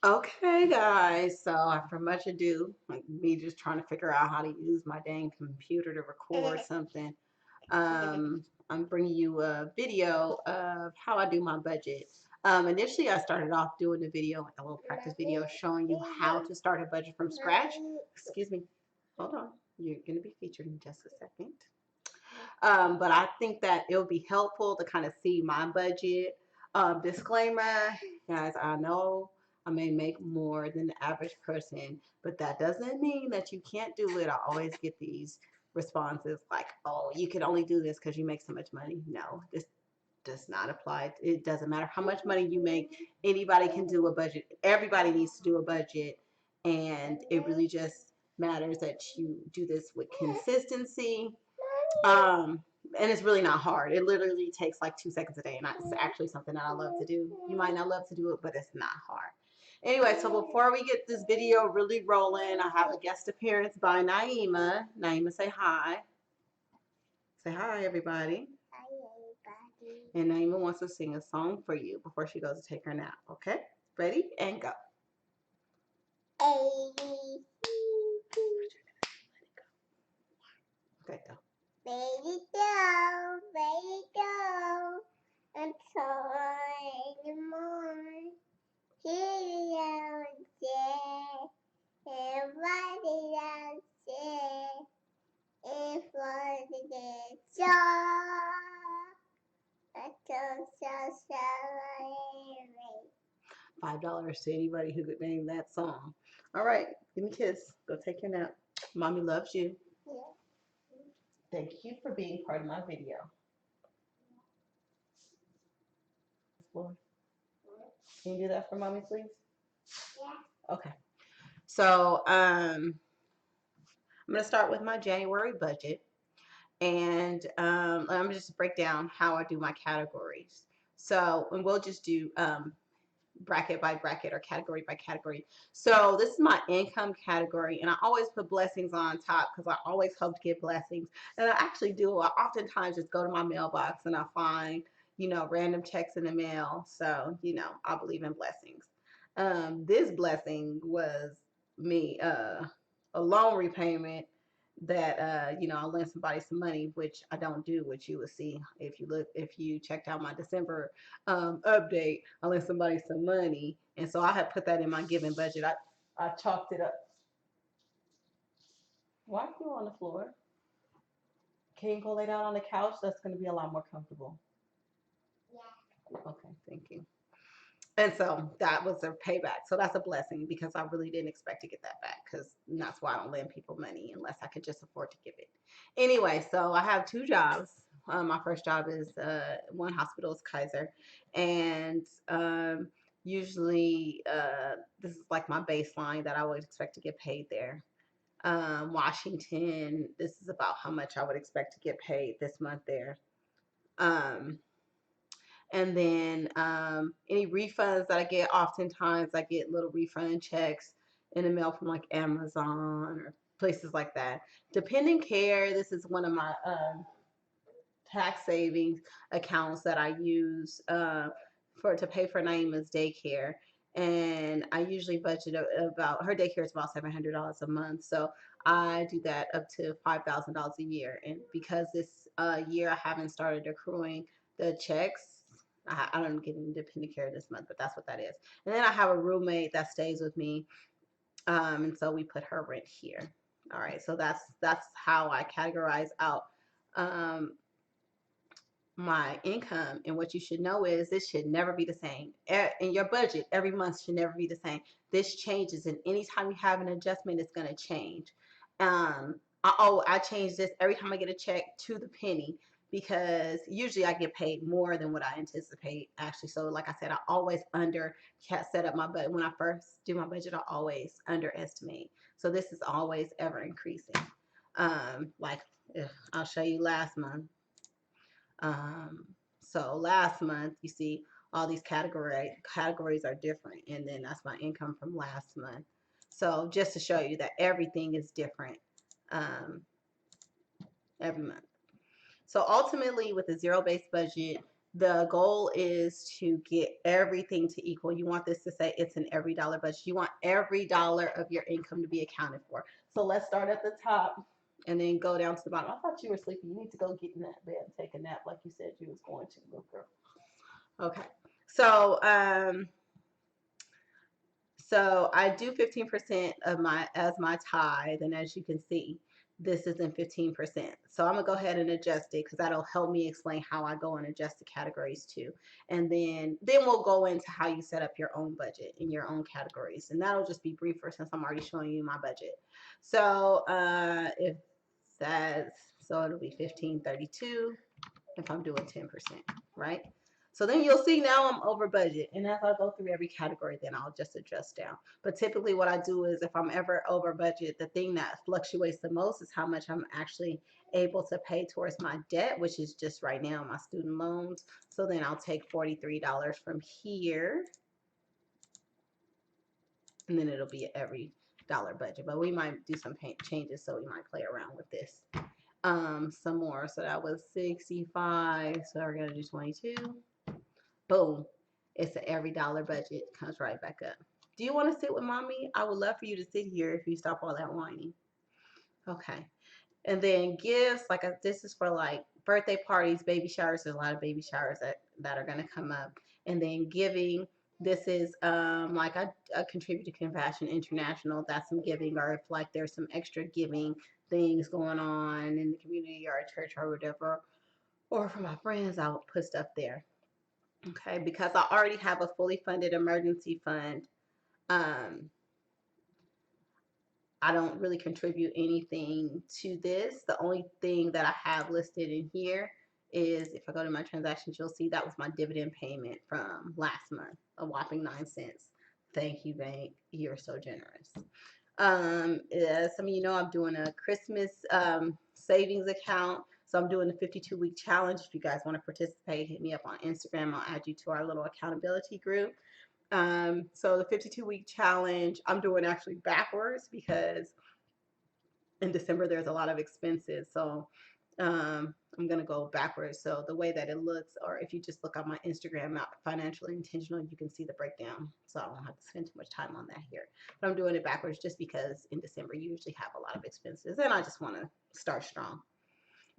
Okay, guys. So after much ado, like me just trying to figure out how to use my dang computer to record something, I'm bringing you a video of how I do my budget. Initially, I started off doing a video, like a little practice video, showing you how to start a budget from scratch. Excuse me. Hold on. You're going to be featured in just a second. But I think that it'll be helpful to kind of see my budget. Disclaimer, guys, I know I may make more than the average person, but that doesn't mean that you can't do it. I always get these responses like, oh, you can only do this because you make so much money. No, this does not apply. It doesn't matter how much money you make. Anybody can do a budget. Everybody needs to do a budget. And it really just matters that you do this with consistency, um, and it's really not hard. It literally takes like 2 seconds a day, and it's actually something that I love to do. You might not love to do it, but it's not hard. Anyway, so before we get this video really rolling, I have a guest appearance by Naima. Naima, say hi. Say hi, everybody. Hi, everybody. And Naima wants to sing a song for you before she goes to take her nap. Okay? Ready? And go. A, B, C, D. Okay, go. Baby go, baby go. Until in the morning. Here we are again. Everybody else there. If I did so, I don't so $5 to anybody who could name that song. All right, give me a kiss. Go take your nap. Mommy loves you. yeah. Thank you for being part of my video. Lord, can you do that for mommy, please? Yeah. Okay. So I'm gonna start with my January budget, and I'm gonna just break down how I do my categories. So, and we'll just do bracket by bracket or category by category. So this is my income category, and I always put blessings on top because I always hope to get blessings, and I actually do. I oftentimes just go to my mailbox and I find random checks in the mail. So I believe in blessings. This blessing was me a loan repayment that I lent somebody some money, which I don't do, which you will see if you checked out my December update. I lent somebody some money, and so I had put that in my giving budget. I chalked it up. Why are you on the floor? Can you go lay down on the couch? That's going to be a lot more comfortable. Okay, thank you. And so that was a payback. So that's a blessing because I really didn't expect to get that back because that's why I don't lend people money unless I could just afford to give it. Anyway, so I have two jobs. My first job is one hospital is Kaiser, and usually this is like my baseline that I would expect to get paid there. Washington, this is about how much I would expect to get paid this month there. Um, and then any refunds that I get, oftentimes I get little refund checks in the mail from like Amazon or places like that. Depending care, this is one of my tax savings accounts that I use for to pay for Naima's daycare. And I usually budget about her daycare is about $700 a month, so I do that up to $5,000 a year. And because this year I haven't started accruing the checks, I don't get independent care this month, but that's what that is. And then I have a roommate that stays with me, and so we put her rent here. All right, so that's how I categorize out um, my income. And what you should know is this should never be the same. In your budget, every month should never be the same. This changes, and anytime you have an adjustment, it's going to change. I change this every time I get a check to the penny because usually I get paid more than what I anticipate actually. So like I said, I always under set up my budget. When I first do my budget, I always underestimate. So this is always ever increasing. Like I'll show you last month. Um, so last month, you see all these categories are different, and then that's my income from last month. So just to show you that everything is different um, every month. So ultimately, with a zero-based budget, The goal is to get everything to equal. You want this to say it's an every dollar budget. You want every dollar of your income to be accounted for. So let's start at the top and then go down to the bottom. I thought you were sleepy. You need to go get in that bed and take a nap like you said you was going to, little girl. Okay. So I do 15% of my as my tithe, and as you can see, this isn't 15%. So I'm gonna go ahead and adjust it because that'll help me explain how I go and adjust the categories too. And then we'll go into how you set up your own budget in your own categories, and that'll just be briefer since I'm already showing you my budget. So if that's so it'll be 1532 if I'm doing 10%, right? So then you'll see now I'm over budget. And as I go through every category, then I'll just adjust down. But typically what I do is if I'm ever over budget, the thing that fluctuates the most is how much I'm actually able to pay towards my debt, which is just right now my student loans. So then I'll take $43 from here, and then it'll be every dollar budget. But we might do some changes, so we might play around with this some more. So that was 65. So we're gonna do 22. Boom. It's an every dollar budget. Comes right back up. Do you want to sit with mommy? I would love for you to sit here if you stop all that whining. Okay. And then gifts, like this is for like birthday parties, baby showers. There's a lot of baby showers that are gonna come up. And then giving, this is like I contribute to Compassion International. That's some giving, or if like there's some extra giving things going on in the community or a church or whatever, or for my friends, I would put stuff there. Okay, because I already have a fully funded emergency fund. Um, I don't really contribute anything to this. The only thing that I have listed in here is if I go to my transactions, you'll see that was my dividend payment from last month, a whopping 9 cents. Thank you, bank. You're so generous. As some of you know, I'm doing a Christmas savings account. So I'm doing the 52-week challenge. If you guys want to participate, hit me up on Instagram. I'll add you to our little accountability group. So the 52-week challenge, I'm doing actually backwards because in December there's a lot of expenses. So I'm gonna go backwards. So the way that it looks, or if you just look on my Instagram, not financially intentional, you can see the breakdown. So I won't have to spend too much time on that here. But I'm doing it backwards just because in December you usually have a lot of expenses, and I just want to start strong.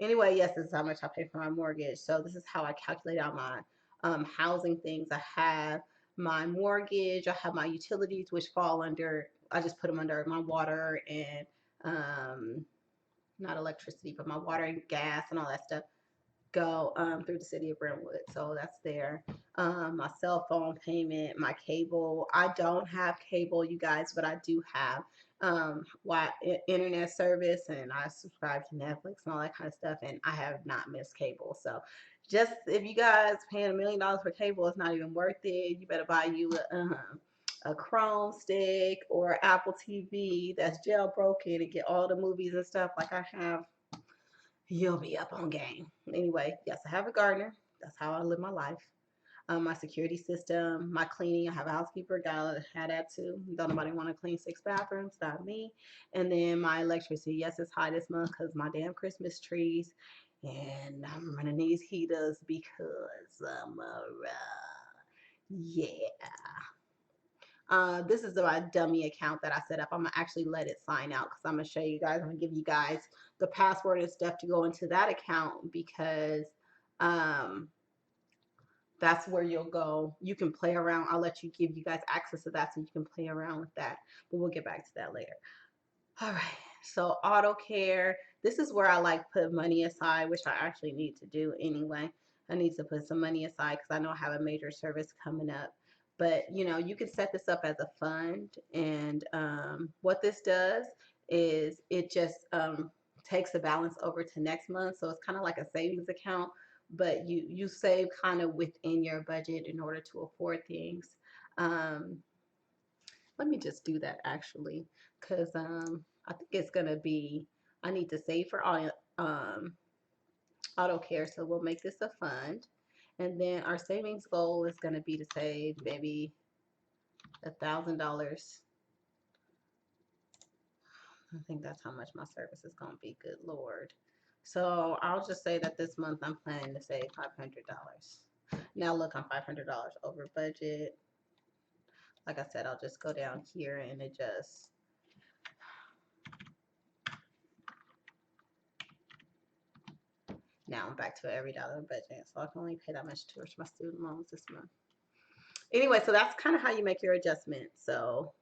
Anyway, yes, this is how much I pay for my mortgage. So this is how I calculate out my housing things. I have my mortgage, I have my utilities, which fall under, I just put them under my water and not electricity, but my water and gas and all that stuff go through the city of Brentwood. So that's there. My cell phone payment, my cable. I don't have cable, you guys, but I do have internet service, and I subscribe to Netflix and all that kind of stuff, and I have not missed cable. So just if you guys paying $1 million for cable, it's not even worth it. You better buy you a Chrome stick or Apple TV that's jailbroken and get all the movies and stuff like I have. You'll be up on game. Anyway, yes, I have a gardener. That's how I live my life. My security system, my cleaning. I have a housekeeper. Gotta have that too. Don't nobody want to clean 6 bathrooms, not me. And then my electricity. Yes, it's high this month because my damn Christmas trees. And I'm running these heaters because I'm yeah. This is my dummy account that I set up. I'm gonna actually let it sign out because I'm gonna show you guys. I'm gonna give you guys the password and stuff to go into that account because um, that's where you'll go. You can play around. I'll let you give you guys access to that so you can play around with that. But we'll get back to that later. All right. So auto care. This is where I like put money aside, which I actually need to do anyway. I need to put some money aside because I know I have a major service coming up. But you know, you can set this up as a fund, and what this does is it just takes the balance over to next month. So it's kind of like a savings account, but you save kind of within your budget in order to afford things. Um, Let me just do that actually, because I think it's gonna be, I need to save for um, auto care, so we'll make this a fund. And then our savings goal is gonna be to save maybe $1,000. I think that's how much my service is gonna be, good Lord. So I'll just say that this month I'm planning to save $500. Now look, I'm $500 over budget. Like I said, I'll just go down here and adjust. Now I'm back to an $EveryDollar budget, so I can only pay that much towards my student loans this month. Anyway, so that's kind of how you make your adjustments. So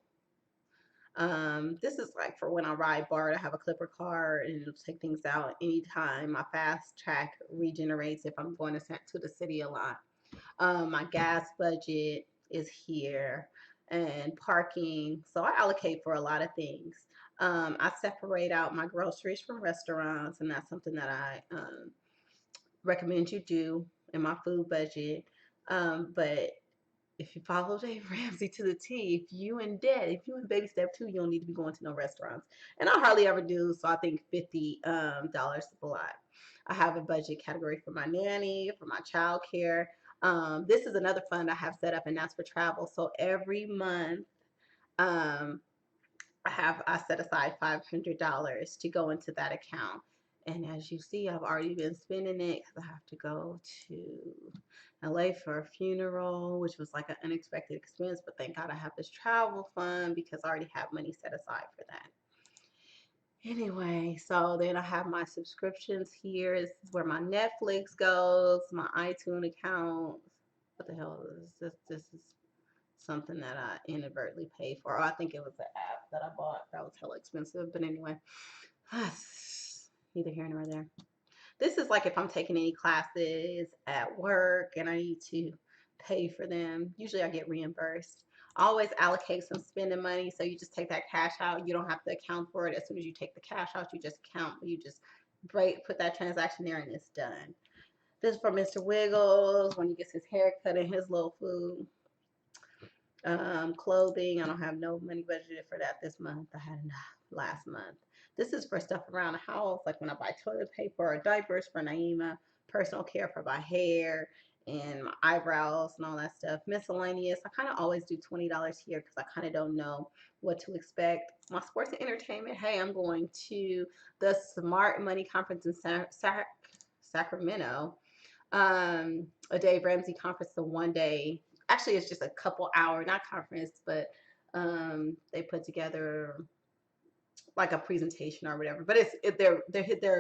this is like for when I ride BART. I have a Clipper card and it'll take things out anytime. My fast track regenerates if I'm going to the city a lot. My gas budget is here and parking. So I allocate for a lot of things. I separate out my groceries from restaurants, and that's something that I recommend you do in my food budget. But if you follow Dave Ramsey to the T, if you in baby step 2, you don't need to be going to no restaurants. And I hardly ever do, so I think $50 is a lot. I have a budget category for my nanny, for my childcare. This is another fund I have set up, and that's for travel. So every month, um, I set aside $500 to go into that account. And as you see, I've already been spending it because I have to go to LA for a funeral, which was like an unexpected expense. But thank God I have this travel fund because I already have money set aside for that. Anyway, so then I have my subscriptions here. This is where my Netflix goes, my iTunes account. What the hell is this? This is something that I inadvertently paid for. Oh, I think it was an app that I bought that was hella expensive. But anyway, neither here nor there. This is like if I'm taking any classes at work and I need to pay for them. Usually I get reimbursed. I always allocate some spending money, so you just take that cash out. You don't have to account for it. As soon as you take the cash out, you just put that transaction there and it's done. This is for Mr. Wiggles when he gets his hair cut and his little food. Clothing, I don't have no money budgeted for that this month. I had enough last month. This is for stuff around the house, like when I buy toilet paper or diapers for Naima, personal care for my hair and my eyebrows and all that stuff. Miscellaneous, I kind of always do $20 here because I kind of don't know what to expect. My sports and entertainment, hey, I'm going to the Smart Money Conference in Sacramento, a Dave Ramsey conference, the one day. Actually, it's just a couple hour, not conference, but they put together like a presentation or whatever. But their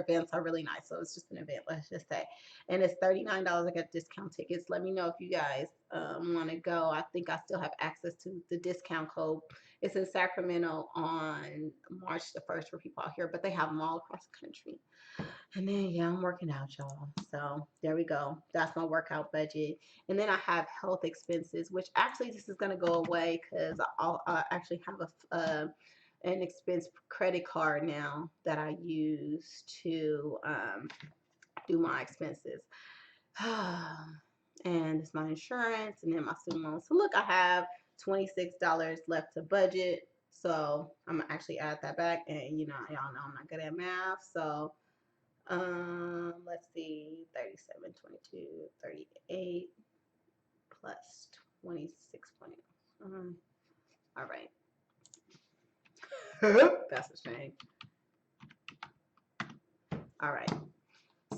events are really nice, so it's just an event, let's just say. And it's $39. I got discount tickets. Let me know if you guys want to go. I think I still have access to the discount code. It's in Sacramento on March the 1st for people out here, but they have them all across the country. And then, yeah, I'm working out, y'all. So there we go. That's my workout budget. And then I have health expenses, which actually this is going to go away because I'll actually have an expense credit card now that I use to do my expenses. And it's my insurance and then my student loans. So look, I have $26 left to budget. So I'm going to actually add that back. And, y'all know I'm not good at math. So let's see, 37, 22, 38 plus 26 point. All right. That's a shame. All right.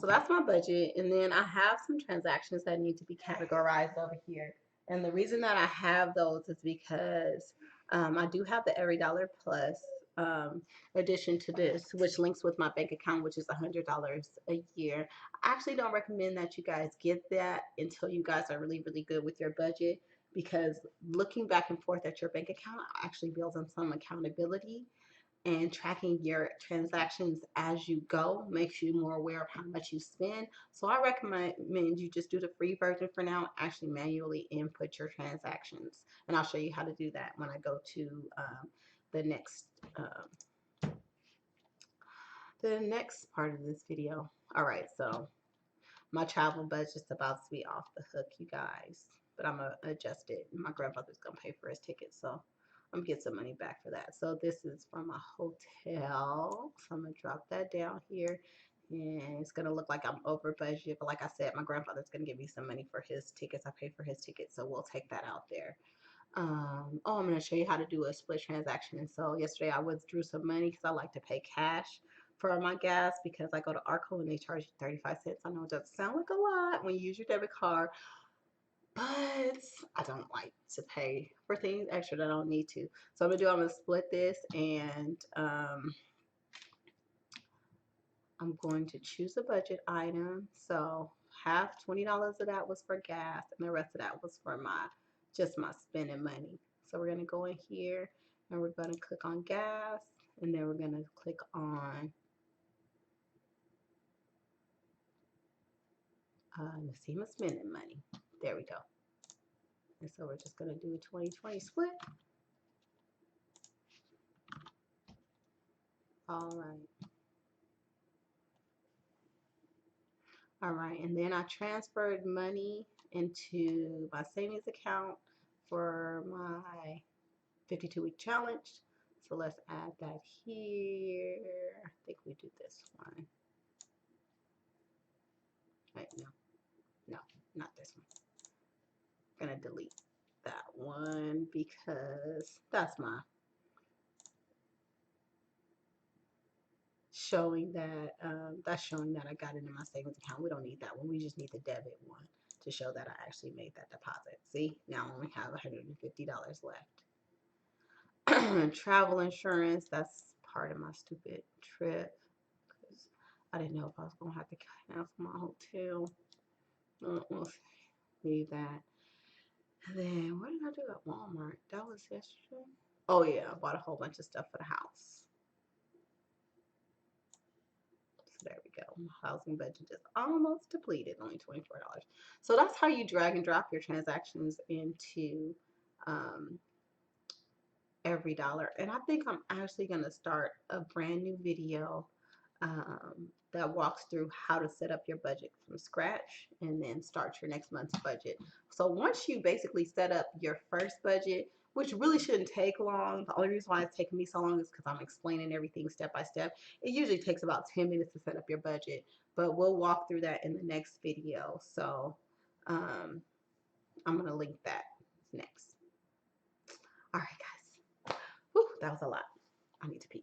So that's my budget. And then I have some transactions that need to be categorized over here. And the reason that I have those is because I do have the EveryDollar Plus addition to this, which links with my bank account, which is $100 a year. I actually don't recommend that you guys get that until you guys are really, really good with your budget, because looking back and forth at your bank account actually builds on some accountability, and tracking your transactions as you go makes you more aware of how much you spend. So I recommend you just do the free version for now, actually manually input your transactions. And I'll show you how to do that when I go to the next part of this video. All right, so my travel budget's about to be off the hook, you guys, but I'm gonna adjust it. My grandfather's gonna pay for his ticket, so I'm gonna get some money back for that. So this is from a hotel. So I'm gonna drop that down here, and it's gonna look like I'm over budget. But like I said, my grandfather's gonna give me some money for his tickets. I paid for his tickets, so we'll take that out there. I'm gonna show you how to do a split transaction. And so yesterday I withdrew some money because I like to pay cash for my gas because I go to Arco and they charge you 35 cents. I know it doesn't sound like a lot when you use your debit card, but I don't like to pay for things extra that I don't need to. So I'm gonna split this, and I'm going to choose a budget item. So half $20 of that was for gas, and the rest of that was for my just my spending money. So we're gonna go in here and we're gonna click on gas, and then we're gonna click on see my spending money. There we go. And so we're just gonna do a 2020 split. All right. All right, and then I transferred money into my savings account for my 52-week challenge. So let's add that here. I think we do this one. Wait, no, no, not this one. I'm gonna delete that one because that's my showing that I got it in my savings account. We don't need that one. We just need the debit one to show that I actually made that deposit. See, now I only have $150 left. Travel insurance, that's part of my stupid trip because I didn't know if I was gonna have to cancel my hotel. We'll leave that. And then what did I do at Walmart? That was yesterday. Oh yeah, I bought a whole bunch of stuff for the house. So there we go. My housing budget is almost depleted, only $24. So that's how you drag and drop your transactions into um, EveryDollar. And I think I'm actually going to start a brand new video that walks through how to set up your budget from scratch and then start your next month's budget. So once you basically set up your first budget, which really shouldn't take long, the only reason why it's taking me so long is because I'm explaining everything step by step. It usually takes about 10 minutes to set up your budget, but we'll walk through that in the next video. So um, I'm going to link that next. All right, guys. Whew, that was a lot. I need to pee.